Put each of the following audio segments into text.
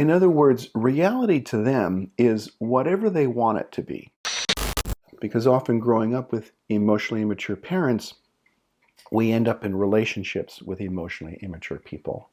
In other words, reality to them is whatever they want it to be. Because often growing up with emotionally immature parents, we end up in relationships with emotionally immature people.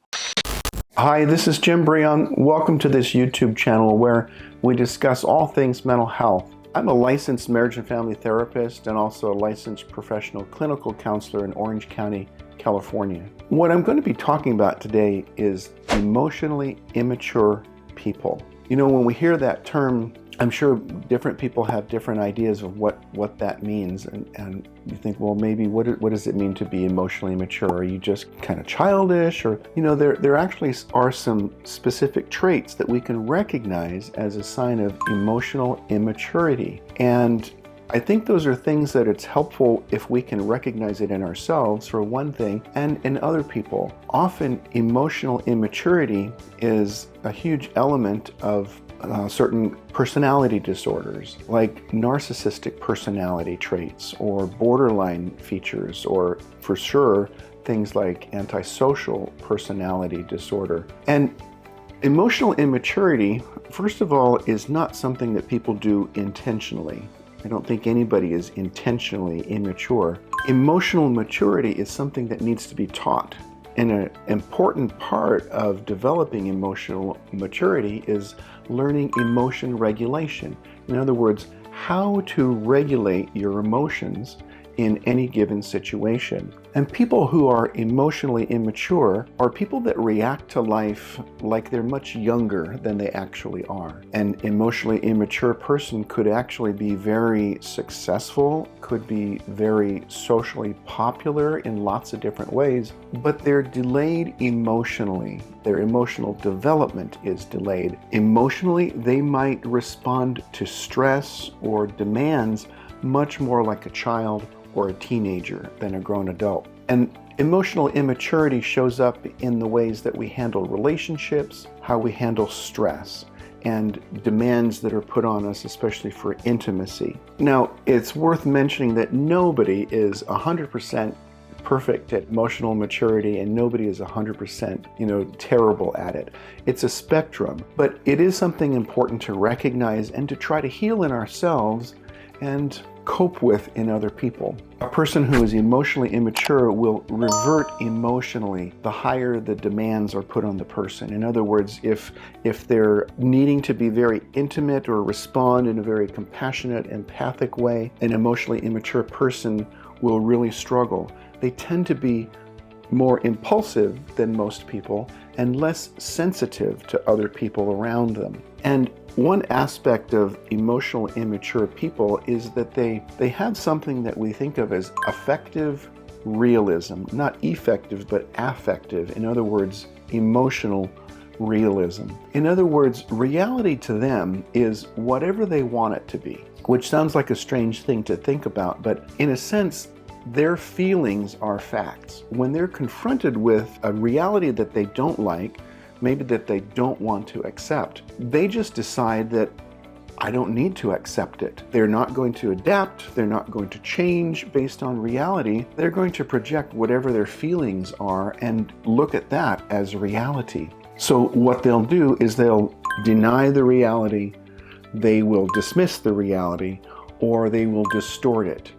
Hi, this is Jim Breon. Welcome to this YouTube channel where we discuss all things mental health. I'm a licensed marriage and family therapist and also a licensed professional clinical counselor in Orange County, California. What I'm going to be talking about today is emotionally immature people. You know, when we hear that term, I'm sure different people have different ideas of what that means, and you think, well, maybe what does it mean to be emotionally immature? Are you just kind of childish? Or, you know, there actually are some specific traits that we can recognize as a sign of emotional immaturity. And I think those are things that it's helpful if we can recognize it in ourselves, for one thing, and in other people. Often emotional immaturity is a huge element of certain personality disorders, like narcissistic personality traits or borderline features, or for sure things like antisocial personality disorder. And emotional immaturity, first of all, is not something that people do intentionally. I don't think anybody is intentionally immature. Emotional maturity is something that needs to be taught. And an important part of developing emotional maturity is learning emotion regulation. In other words, how to regulate your emotions in any given situation. And people who are emotionally immature are people that react to life like they're much younger than they actually are. An emotionally immature person could actually be very successful, could be very socially popular in lots of different ways, but they're delayed emotionally. Their emotional development is delayed. Emotionally, they might respond to stress or demands much more like a child or a teenager than a grown adult. And emotional immaturity shows up in the ways that we handle relationships, how we handle stress, and demands that are put on us, especially for intimacy. Now, it's worth mentioning that nobody is 100% perfect at emotional maturity, and nobody is 100%, terrible at it. It's a spectrum, but it is something important to recognize and to try to heal in ourselves and cope with in other people. A person who is emotionally immature will revert emotionally the higher the demands are put on the person. In other words, if they're needing to be very intimate or respond in a very compassionate, empathic way, an emotionally immature person will really struggle. They tend to be more impulsive than most people and less sensitive to other people around them. And one aspect of emotional immature people is that they have something that we think of as affective realism, not effective, but affective. In other words, emotional realism. In other words, reality to them is whatever they want it to be, which sounds like a strange thing to think about, but in a sense, their feelings are facts. When they're confronted with a reality that they don't like, maybe that they don't want to accept, they just decide that I don't need to accept it. They're not going to adapt, they're not going to change based on reality. They're going to project whatever their feelings are and look at that as reality. So what they'll do is they'll deny the reality, they will dismiss the reality, or they will distort it.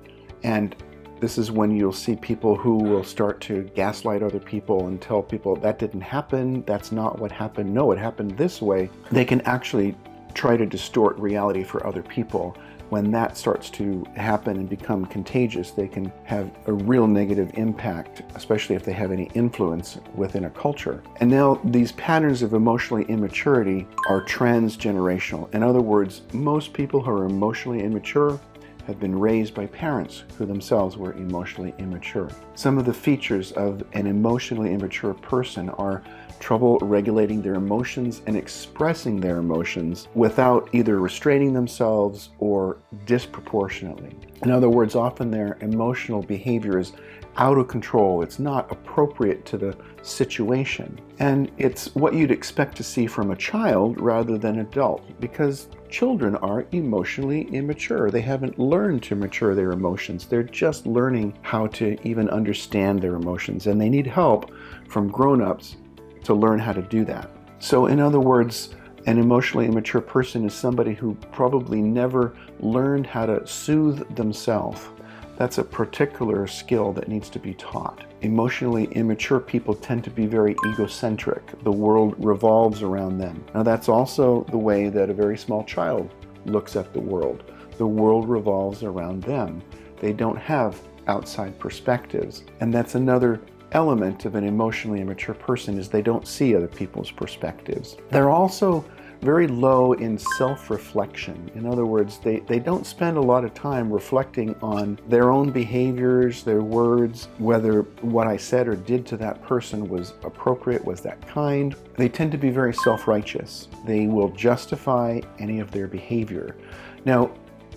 And this is when you'll see people who will start to gaslight other people and tell people that didn't happen, that's not what happened, no, it happened this way. They can actually try to distort reality for other people. When that starts to happen and become contagious, they can have a real negative impact, especially if they have any influence within a culture. And now these patterns of emotionally immaturity are transgenerational. In other words, most people who are emotionally immature have been raised by parents who themselves were emotionally immature. Some of the features of an emotionally immature person are trouble regulating their emotions and expressing their emotions without either restraining themselves or disproportionately. In other words, often their emotional behavior is out of control. It's not appropriate to the situation. And it's what you'd expect to see from a child rather than adult, because children are emotionally immature. They haven't learned to mature their emotions. They're just learning how to even understand their emotions, and they need help from grown-ups to learn how to do that. So in other words, An emotionally immature person is somebody who probably never learned how to soothe themselves. That's a particular skill that needs to be taught. Emotionally immature people tend to be very egocentric. The world revolves around them. Now, that's also the way that a very small child looks at the world. The world revolves around them. They don't have outside perspectives. And that's another element of an emotionally immature person, is they don't see other people's perspectives. They're also very low in self-reflection. In other words, they don't spend a lot of time reflecting on their own behaviors, their words, whether what I said or did to that person was appropriate, was that kind. They tend to be very self-righteous. They will justify any of their behavior. Now,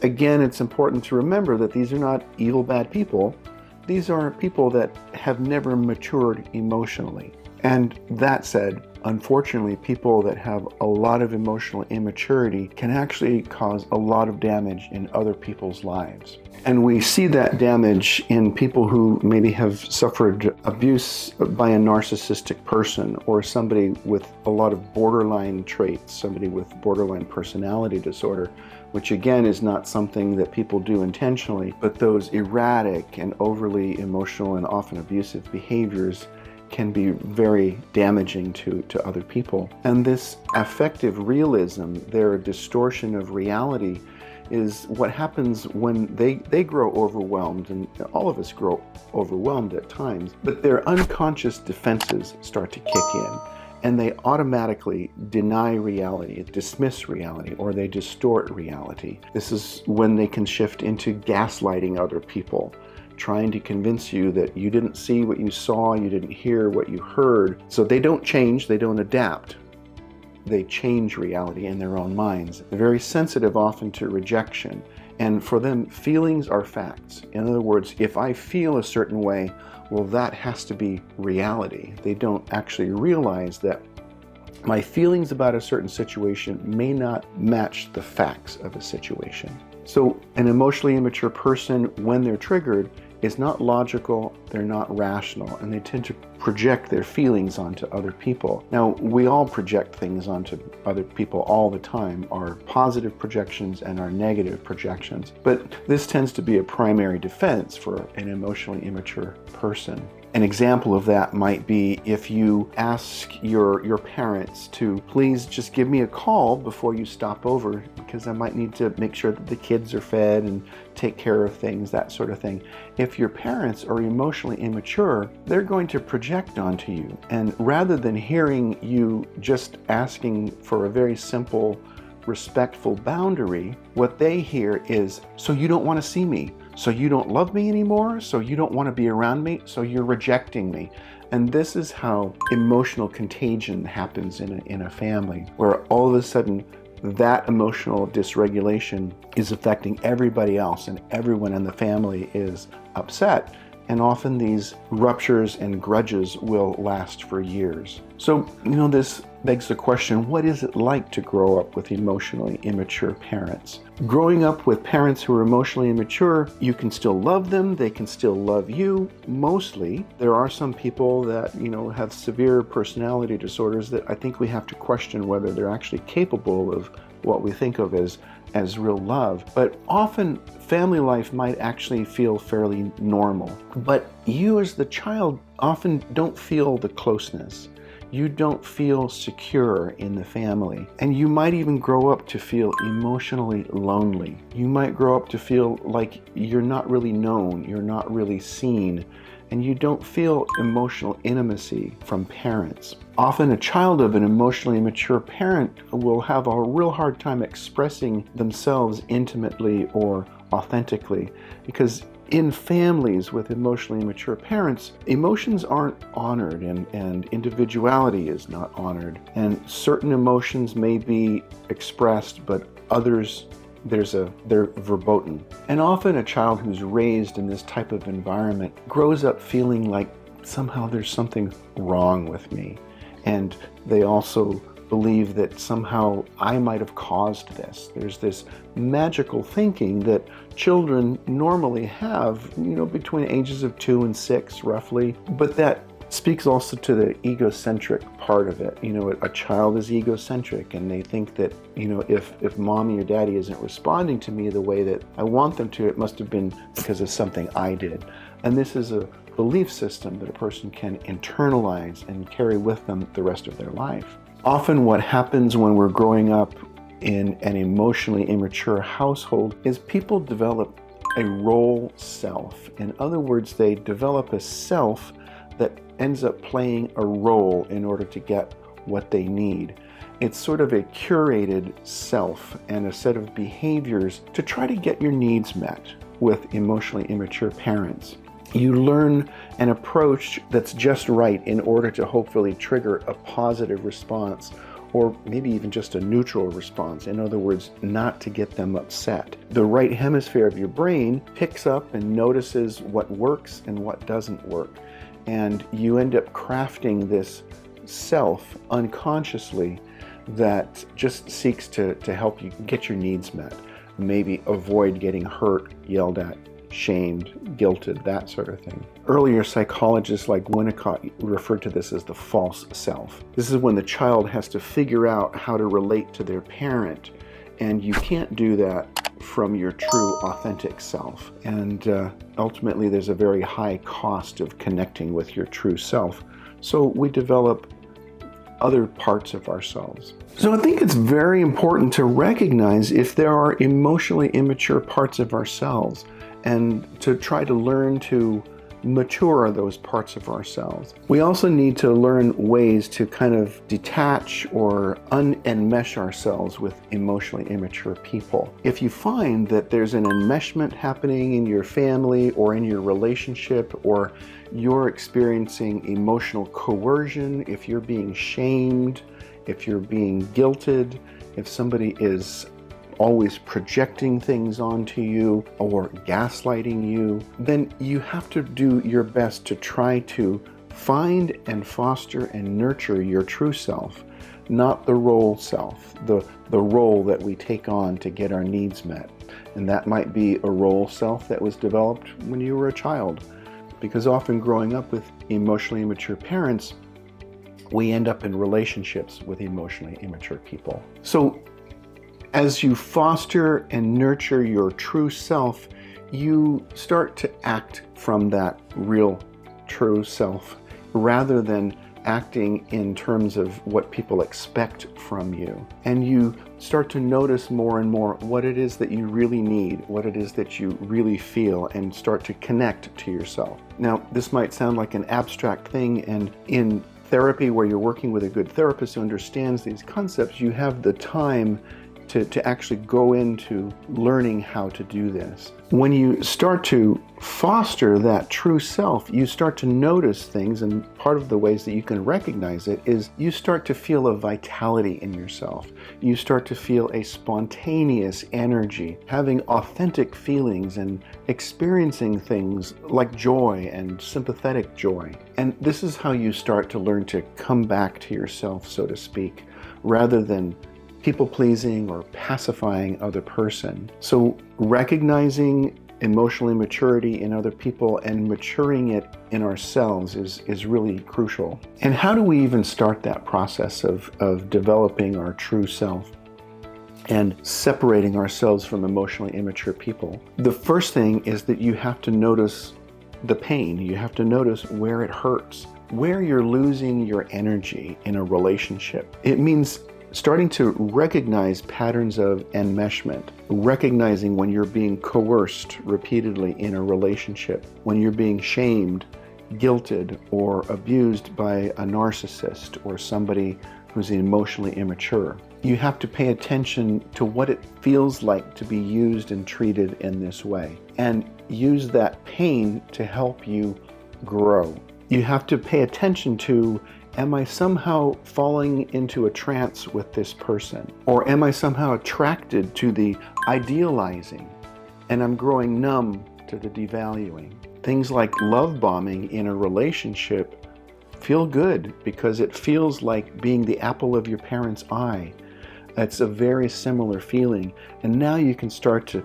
again, it's important to remember that these are not evil, bad people. These are people that have never matured emotionally. And that said, unfortunately, people that have a lot of emotional immaturity can actually cause a lot of damage in other people's lives. And we see that damage in people who maybe have suffered abuse by a narcissistic person, or somebody with a lot of borderline traits, somebody with borderline personality disorder, which again is not something that people do intentionally, but those erratic and overly emotional and often abusive behaviors can be very damaging to other people. And this affective realism, their distortion of reality, is what happens when they grow overwhelmed, and all of us grow overwhelmed at times, but their unconscious defenses start to kick in, and they automatically deny reality, dismiss reality, or they distort reality. This is when they can shift into gaslighting other people, trying to convince you that you didn't see what you saw, you didn't hear what you heard. So they don't change, they don't adapt. They change reality in their own minds. They're very sensitive often to rejection. And for them, feelings are facts. In other words, if I feel a certain way, well, that has to be reality. They don't actually realize that my feelings about a certain situation may not match the facts of a situation. So an emotionally immature person, when they're triggered, is not logical, they're not rational, and they tend to project their feelings onto other people. Now, we all project things onto other people all the time, our positive projections and our negative projections, but this tends to be a primary defense for an emotionally immature person. An example of that might be if you ask your parents to please just give me a call before you stop over, because I might need to make sure that the kids are fed and take care of things, that sort of thing. If your parents are emotionally immature, they're going to project onto you. And rather than hearing you just asking for a very simple, respectful boundary, what they hear is, so you don't want to see me? So you don't love me anymore? So you don't want to be around me? So you're rejecting me. And this is how emotional contagion happens in a family, where all of a sudden that emotional dysregulation is affecting everybody else, and everyone in the family is upset. And often these ruptures and grudges will last for years. So, this begs the question, what is it like to grow up with emotionally immature parents? Growing up with parents who are emotionally immature, you can still love them, they can still love you, mostly. There are some people that, have severe personality disorders that I think we have to question whether they're actually capable of what we think of as real love. But often family life might actually feel fairly normal. But you as the child often don't feel the closeness. You don't feel secure in the family. And you might even grow up to feel emotionally lonely. You might grow up to feel like you're not really known, you're not really seen, and you don't feel emotional intimacy from parents. Often a child of an emotionally immature parent will have a real hard time expressing themselves intimately or authentically, because in families with emotionally immature parents, emotions aren't honored, and individuality is not honored. And certain emotions may be expressed, but others, they're verboten. And often a child who's raised in this type of environment grows up feeling like somehow there's something wrong with me. And they also believe that somehow I might have caused this. There's this magical thinking that children normally have, between ages of 2 and 6 roughly, but that speaks also to the egocentric part of it. A child is egocentric, and they think that, if mommy or daddy isn't responding to me the way that I want them to, it must have been because of something I did. And this is a belief system that a person can internalize and carry with them the rest of their life. Often what happens when we're growing up in an emotionally immature household is people develop a role self. In other words, they develop a self that ends up playing a role in order to get what they need. It's sort of a curated self and a set of behaviors to try to get your needs met with emotionally immature parents. You learn an approach that's just right in order to hopefully trigger a positive response, or maybe even just a neutral response. In other words, not to get them upset. The right hemisphere of your brain picks up and notices what works and what doesn't work. And you end up crafting this self unconsciously that just seeks to help you get your needs met. Maybe avoid getting hurt, yelled at, shamed, guilted, that sort of thing. Earlier psychologists like Winnicott referred to this as the false self. This is when the child has to figure out how to relate to their parent, and you can't do that from your true, authentic self. And ultimately, there's a very high cost of connecting with your true self. So we develop other parts of ourselves. So I think it's very important to recognize if there are emotionally immature parts of ourselves, and to try to learn to mature those parts of ourselves. We also need to learn ways to kind of detach or unenmesh ourselves with emotionally immature people. If you find that there's an enmeshment happening in your family or in your relationship, or you're experiencing emotional coercion, if you're being shamed, if you're being guilted, if somebody is always projecting things onto you or gaslighting you, then you have to do your best to try to find and foster and nurture your true self, not the role self, the role that we take on to get our needs met. And that might be a role self that was developed when you were a child, because often growing up with emotionally immature parents, we end up in relationships with emotionally immature people. So as you foster and nurture your true self, you start to act from that real, true self, rather than acting in terms of what people expect from you. And you start to notice more and more what it is that you really need, what it is that you really feel, and start to connect to yourself. Now, this might sound like an abstract thing, and in therapy, where you're working with a good therapist who understands these concepts, you have the time to actually go into learning how to do this. When you start to foster that true self, you start to notice things, and part of the ways that you can recognize it is you start to feel a vitality in yourself. You start to feel a spontaneous energy, having authentic feelings and experiencing things like joy and sympathetic joy. And this is how you start to learn to come back to yourself, so to speak, rather than people-pleasing or pacifying other person. So recognizing emotional immaturity in other people and maturing it in ourselves is really crucial. And how do we even start that process of developing our true self and separating ourselves from emotionally immature people? The first thing is that you have to notice the pain. You have to notice where it hurts, where you're losing your energy in a relationship. It means starting to recognize patterns of enmeshment, recognizing when you're being coerced repeatedly in a relationship, when you're being shamed, guilted, or abused by a narcissist or somebody who's emotionally immature. You have to pay attention to what it feels like to be used and treated in this way, and use that pain to help you grow. You have to pay attention to, am I somehow falling into a trance with this person? Or am I somehow attracted to the idealizing and I'm growing numb to the devaluing? Things like love bombing in a relationship feel good because it feels like being the apple of your parent's eye. It's a very similar feeling. And now you can start to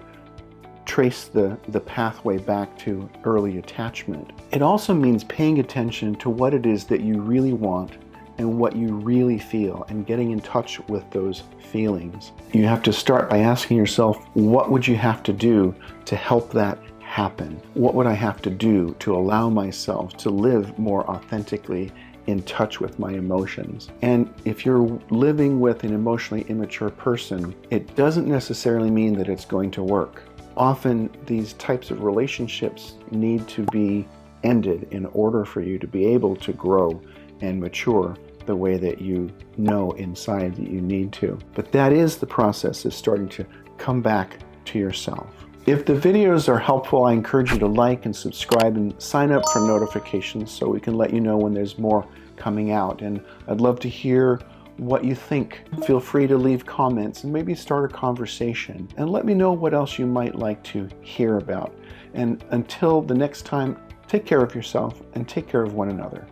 trace the pathway back to early attachment. It also means paying attention to what it is that you really want and what you really feel, and getting in touch with those feelings. You have to start by asking yourself, what would you have to do to help that happen? What would I have to do to allow myself to live more authentically in touch with my emotions? And if you're living with an emotionally immature person, it doesn't necessarily mean that it's going to work. Often these types of relationships need to be ended in order for you to be able to grow and mature the way that you know inside that you need to. But that is the process of starting to come back to yourself. If the videos are helpful, I encourage you to like and subscribe and sign up for notifications so we can let you know when there's more coming out. And I'd love to hear what you think. Feel free to leave comments and maybe start a conversation, and let me know what else you might like to hear about. And until the next time, take care of yourself and take care of one another.